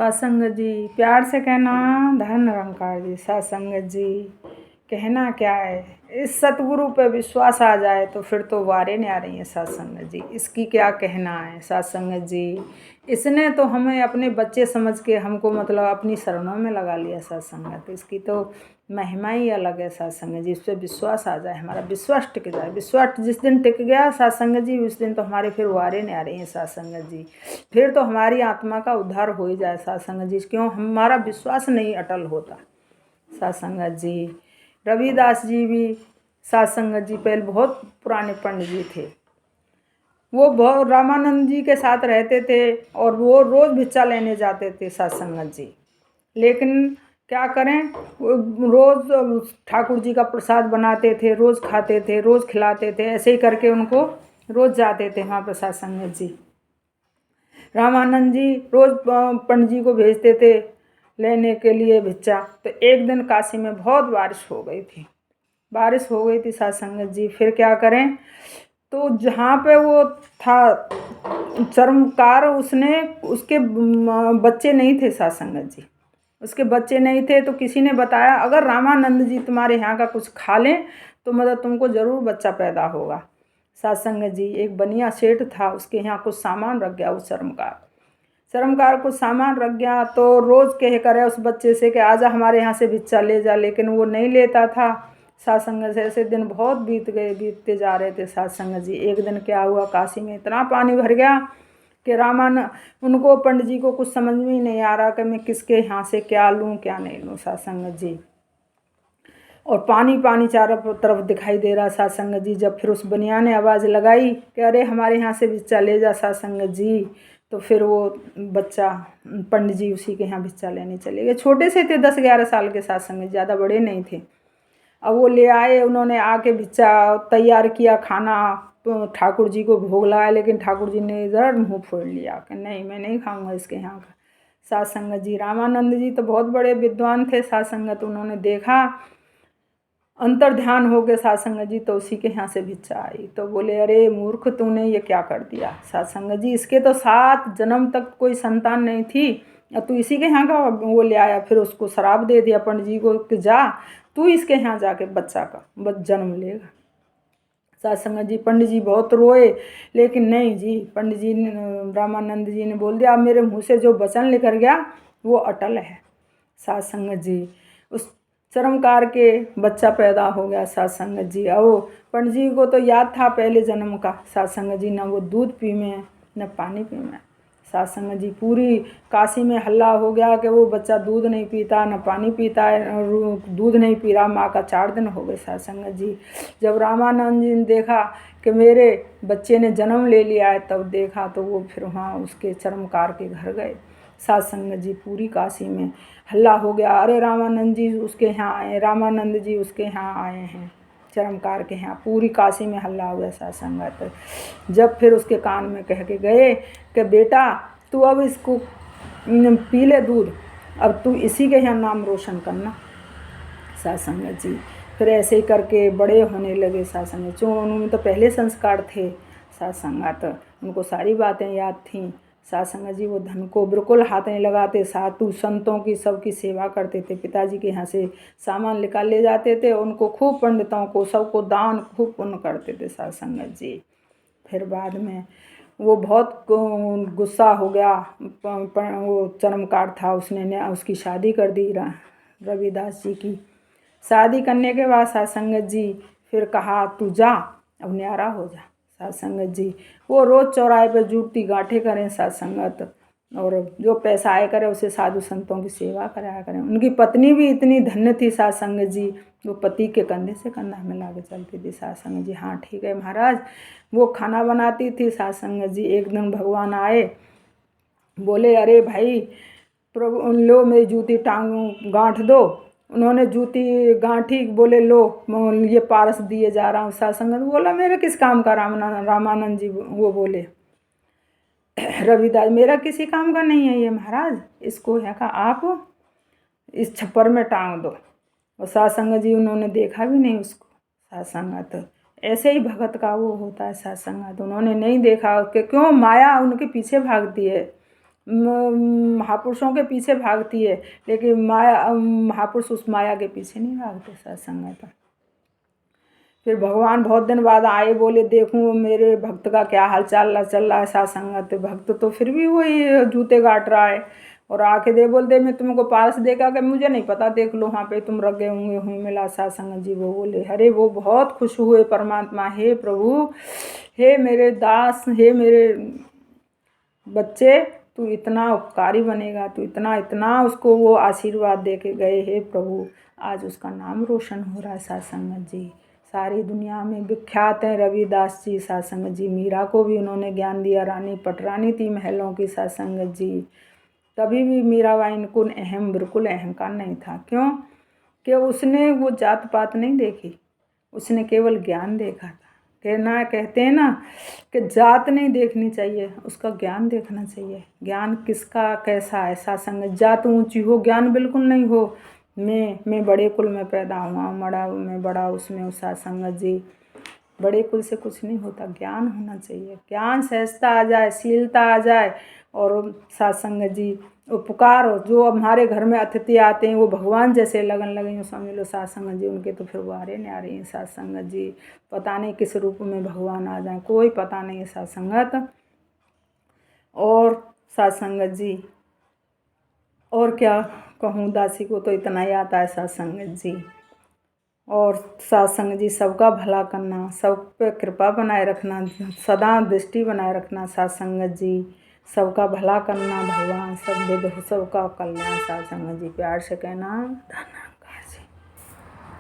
सत्संग जी प्यार से कहना धन निरंकार जी। सत्संग जी कहना क्या है, इस सतगुरु पे विश्वास आ जाए तो फिर तो वारे नहीं आ रही है सत्संग जी। इसकी क्या कहना है सत्संग जी। इसने तो हमें अपने बच्चे समझ के हमको मतलब अपनी शरणों में लगा लिया सत्संग। तो इसकी तो महिमा ही अलग है सत्संग जी। इस पर विश्वास आ जाए, हमारा विश्वास टिक जाए। विश्वास जिस दिन टिक गया सत्संग जी, उस दिन तो हमारे फिर वारे नहीं आ रही हैं सत्संग जी। फिर तो हमारी आत्मा का उद्धार हो ही जाए सत्संग जी। क्यों हमारा विश्वास नहीं अटल होता सत्संग जी। रविदास जी भी सत्संग जी पहले बहुत पुराने पंडित जी थे। वो बहुत रामानंद जी के साथ रहते थे और वो रोज़ भिक्षा लेने जाते थे सत्संग जी। लेकिन क्या करें, रोज़ ठाकुर जी का प्रसाद बनाते थे, रोज़ खाते थे, रोज़ खिलाते थे। ऐसे ही करके उनको रोज़ जाते थे वहाँ पर सत्संग जी। रामानंद जी रोज़ पंडित जी को भेजते थे लेने के लिए भिक्षा। तो एक दिन काशी में बहुत बारिश हो गई थी सत्संग जी। फिर क्या करें, तो जहाँ पे वो था चर्मकार, उसके बच्चे नहीं थे सत्संग जी। उसके बच्चे नहीं थे तो किसी ने बताया अगर रामानंद जी तुम्हारे यहाँ का कुछ खा लें तो मतलब तुमको ज़रूर बच्चा पैदा होगा सत्संग जी। एक बनिया सेठ था, उसके यहाँ कुछ सामान रख गया। उस शर्मकार को सामान रख गया तो रोज़ कह करे उस बच्चे से कि आजा हमारे यहाँ से भिक्षा ले जा, लेकिन वो नहीं लेता था सत्संग से। ऐसे दिन बहुत बीतते जा रहे थे सत्संग जी। एक दिन क्या हुआ, काशी में इतना पानी भर गया कि उनको पंडित जी को कुछ समझ में ही नहीं आ रहा कि मैं किसके यहाँ से क्या लूँ क्या नहीं लूँ सत्संग जी। और पानी पानी चारों तरफ दिखाई दे रहा सत्संग जी। जब फिर उस बनिया ने आवाज़ लगाई कि अरे हमारे यहाँ से भिक्षा ले जा सत्संग जी, तो फिर वो बच्चा पंडित जी उसी के यहाँ भिक्षा लेने चले गए। छोटे से थे 10-11 साल के सत्संग, ज़्यादा बड़े नहीं थे। अब वो ले आए, उन्होंने आके भिक्षा तैयार किया, खाना तो ठाकुर जी को भोग लगाया। लेकिन ठाकुर जी ने इधर मुँह फोड़ लिया कि नहीं मैं नहीं खाऊंगा इसके यहाँ का सत्संग जी। रामानंद जी तो बहुत बड़े विद्वान थे सत्संग, तो उन्होंने देखा अंतर ध्यान हो गए सत्संग जी, तो उसी के यहाँ से भिक्षा आई। तो बोले अरे मूर्ख तूने ये क्या कर दिया सत्संग जी। इसके तो 7 जन्म तक कोई संतान नहीं थी और तू इसी के यहाँ का वो ले आया। फिर उसको श्राप दे दिया पंडित जी को कि जा तू इसके यहाँ जाके बच्चा का जन्म लेगा सत्संग जी। पंडित जी बहुत रोए, लेकिन नहीं जी, पंडित जी ने रामानंद जी ने बोल दिया अब मेरे मुँह से जो वचन लेकर गया वो अटल है सत्संग जी। उस चरमकार के बच्चा पैदा हो गया सत्संग जी। और पंडित जी को तो याद था पहले जन्म का सत्संग जी, न वो दूध पी में न पानी पी में सत्संग जी। पूरी काशी में हल्ला हो गया कि वो बच्चा दूध नहीं पीता न पानी पीता है, दूध नहीं पी रहा। माँ का 4 दिन हो गए सत्संग जी। जब रामानंद जी ने देखा कि मेरे बच्चे ने जन्म ले लिया है, तब देखा तो वो फिर वहाँ उसके चरमकार के घर गए सत्संग जी। पूरी काशी में हल्ला हो गया, अरे रामानंद जी उसके यहाँ आए, रामानंद जी उसके यहाँ आए हैं चरमकार के यहाँ। पूरी काशी में हल्ला हो गया सत्संग। जब फिर उसके कान में कह के गए कि बेटा तू अब इसको पी ले दूध, अब तू इसी के यहाँ नाम रोशन करना सत्संग जी। फिर ऐसे ही करके बड़े होने लगे सत्संग। जो उनमें तो पहले संस्कार थे सत्संग, तो उनको सारी बातें याद थीं सत्संग जी। वो धन को बिल्कुल हाथ नहीं लगाते, साधु संतों की सबकी सेवा करते थे। पिताजी के यहाँ से सामान निकाल ले जाते थे, उनको खूब पंडितों को सबको दान खूब पुण्य करते थे सत्संग जी। फिर बाद में वो बहुत गुस्सा हो गया, वो चरमकार था, उसने उसकी शादी कर दी रविदास जी की। शादी करने के बाद सत्संग जी फिर कहा तू जा अब न्यारा हो जा सत्संग जी। वो रोज़ चौराहे पे जूटती गांठे करें सत्संगत, और जो पैसा आया करे उसे साधु संतों की सेवा कराया करें। उनकी पत्नी भी इतनी धन्य थी सत्संग जी, वो पति के कंधे से कंधा मिला के चलती थी सत्संग जी। हाँ ठीक है महाराज। वो खाना बनाती थी सत्संग जी। एक दिन भगवान आए, बोले अरे भाई प्रभु लो मेरी जूती टांग गांठ दो। उन्होंने जूती गांठी, बोले लो ये पारस दिए जा रहा हूँ सत्संग। बोला मेरे किस काम का रामानंद जी वो बोले रविदास मेरा किसी काम का नहीं है ये महाराज, इसको है का आप इस छप्पर में टांग दो। और सत्संग जी उन्होंने देखा भी नहीं उसको सत्संग। तो ऐसे ही भगत का वो होता है सत्संग। तो उन्होंने नहीं देखा कि क्यों माया उनके पीछे भागती है। महापुरुषों के पीछे भागती है, लेकिन माया महापुरुष उस माया के पीछे नहीं भागते सत्संग में। फिर भगवान बहुत दिन बाद आए, बोले देखूं मेरे भक्त का क्या हाल चाल चल रहा है सत्संगत। भक्त तो फिर भी वही जूते काट रहा है, और आके दे बोलते मैं तुमको पास देखा कि मुझे नहीं पता, देख लो वहाँ पे तुम रख गए होंगे, हुई मिला सत्संग जी। वो बोले अरे वो बहुत खुश हुए परमात्मा, हे प्रभु, हे मेरे दास, हे मेरे बच्चे, तू इतना उपकारी बनेगा, तू इतना इतना उसको वो आशीर्वाद दे के गए। हे प्रभु, आज उसका नाम रोशन हो रहा है सत्संग जी, सारी दुनिया में विख्यात हैं रविदास जी सत्संग जी। मीरा को भी उन्होंने ज्ञान दिया, रानी पटरानी थी महलों की सत्संग जी। तभी भी मीराबाई को बिल्कुल अहंकार नहीं था। क्यों? कि उसने वो जात पात नहीं देखी, उसने केवल ज्ञान देखा था। कहते हैं ना कि जात नहीं देखनी चाहिए, उसका ज्ञान देखना चाहिए। ज्ञान किसका कैसा है सत्संग। जात ऊंची हो, ज्ञान बिल्कुल नहीं हो। मैं बड़े कुल में पैदा हुआ, मैं बड़ा उसमें उस सत्संग जी। बड़े कुल से कुछ नहीं होता, ज्ञान होना चाहिए। ज्ञान सहजता आ जाए, शीलता आ जाए, और सत्संग जी उपकार हो। जो हमारे घर में अतिथि आते हैं वो भगवान जैसे लगन लगे, समझ लो सत्संग जी। उनके तो फिर वारे नहीं आ रही हैं सत्संग जी। पता नहीं किस रूप में भगवान आ जाए, कोई पता नहीं है सत्संगत। और सत्संग जी और क्या कहूँ, दासी को तो इतना ही आता है सत्संग जी। और सत्संग जी सबका भला करना, सब पे कृपा बनाए रखना, सदा दृष्टि बनाए रखना सत्संग जी। सबका भला करना भगवान, सब विध सबका कल्याण सत्संग जी। प्यार से कहना धन्यवाद।